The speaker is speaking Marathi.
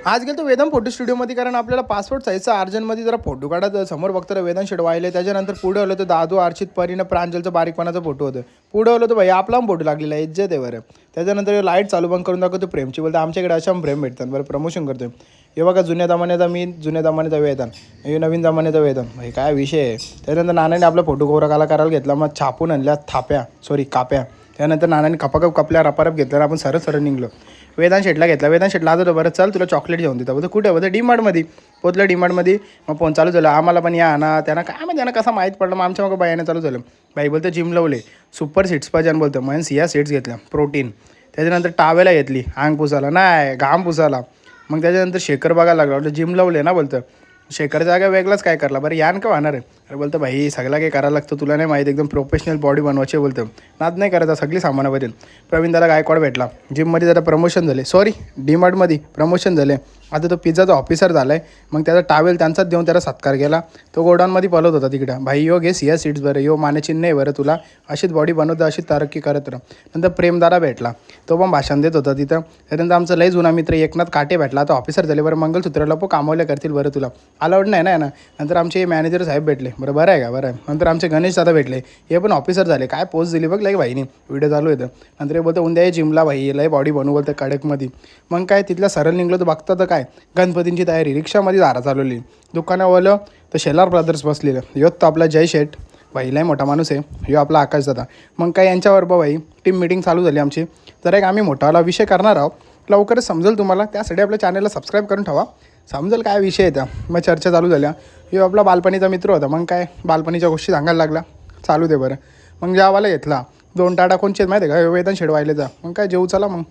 आज गेलो तो वेदांत फोटो स्टुडिओमध्ये, कारण आपल्याला पासपोर्ट साईजचा अर्जंटमध्ये जरा फोटो काढायचा. समोर बघतो वेदांत शेट वाहिले. त्याच्यानंतर पुढे आलो तर दादू, अर्चित, परीनं, प्रांजलचं बारीकपणाचा फोटो होतं. पुढे आलो तर भाई आपला फोटो लागलेला आहे, इज्जत आहे बरं. त्याच्यानंतर लाईट चालू बंद करून दाखवतो प्रेमची. बोलतो आमच्याकडे अशा प्रेम भेटतात बरं, प्रमोशन करतोय. हे बघा जुन्या जमान्याचा मी, जुन्या जमान्याचा वेदांत, हे नवीन जमान्याचा वेदांत. भाई काय विषय आहे. त्याच्यानंतर नानाने आपला फोटो कोरा करायला घेतला. मग छापून आणल्या काप्या. त्यानंतर नानाने कपाकप कपल्या रपारप घेतल्या. आपण सरळ निघलो. वेदांत शेटला घेतला. वेदांत शेटला आज बरं चल तुला चॉकलेट घेऊन देतो. बोलतो कुठे? बोलतो डीमार्टमध्ये. पोचलं डीमार्टमध्ये. मग फोन चालू झालं, आम्हाला पण या ना. त्यांना काय माहिती त्यांना कसं माहीत पडलं. मग आमच्या मग बायानं चालू झालं. बाई बोलतं जिम लावले, सुपर सीट्स पाहिजे बोलतं. मग सिया सीट्स घेतल्या प्रोटीन. त्याच्यानंतर टावेला घेतली अंग पुसायला, नाही घाम पुसायला. मग त्याच्यानंतर शेखर बघायला लागला. बोलतं जिम लावले ना बोलतं. शेखर जागा वेगळाच काय करला बरं, यान का वाहणार आहे. अरे बोलतं भाई सगळं काही करायला लागतं, तुला नाही माहीत, एकदम प्रोफेशनल बॉडी बनवायची बोलतं. नाद नाही करायचा, सगळी सामानावरील. प्रवीण दादा गायकवाड भेटला. जिममध्ये जरा प्रमोशन झाले, सॉरी डीमार्टमध्ये प्रमोशन झाले. आता तो पिझ्झाचा ऑफिसर झाला आहे. मग त्याचा टावेल त्यांचाच देऊन त्याला सत्कार केला. तो गोडाऊनमध्ये पळत होता तिकडं. भाई यो घे सिया सीट्स बरं, यो मानचिन्ह आहे बरं तुला, अशीच बॉडी बनवतं, अशीच तरक्की करत राहा. नंतर प्रेमदारा भेटला, तो पण भाषण देत होता तिथं. त्यानंतर आमचा लय जुना मित्र एकनाथ काटे भेटला. तो ऑफिसर झाले बरं, मंगलसूत्राला पण कामावल्या करतील बरं तुला, अलाउड नाही ना. नंतर आमचे मॅनेजर साहेब भेटले. बरं आहे का, बरं आहे. नंतर आमचे गणेश दादा भेटले, हे पण ऑफिसर झाले. काय पोस्ट दिली बघ लाईक भाईने, व्हिडिओ चालू येतं. नंतर हे बोलतं उद्या जिमला भाई लय बॉडी बनवू बोलतं कडकमध्ये. मग काय तिथल्या सरळ निघलो तर बघता तर काय गणपतींची तयारी. रिक्षामध्ये दारा चालवली. दुकानावालं तर शेलार ब्रदर्स बसलेलं. ह्यो तर आपला जय शेठ भाई लय मोठा माणूस आहे. ह्यो आपला आकाश दादा. मग काय यांच्यावर भाई टीम मिटिंग चालू झाली आमची. तर एक आम्ही मोठावाला विषय करणार आहोत, लवकरच समजेल तुम्हाला. त्यासाठी आपल्या चॅनलला सबस्क्राईब करून ठेवा, समजेल काय विषय आहे त्या. मग चर्चा चालू झाल्या. ह्यो आपला बालपणीचा मित्र होता. मग काय बालपणीच्या गोष्टी सांगायला लागला. चालू दे बरं. मग जेवायला घेतला. 2 टाटा कोणचे माहिती आहे का, वेदांत शेट वाहिलेचा. मग काय जेऊ चला मग.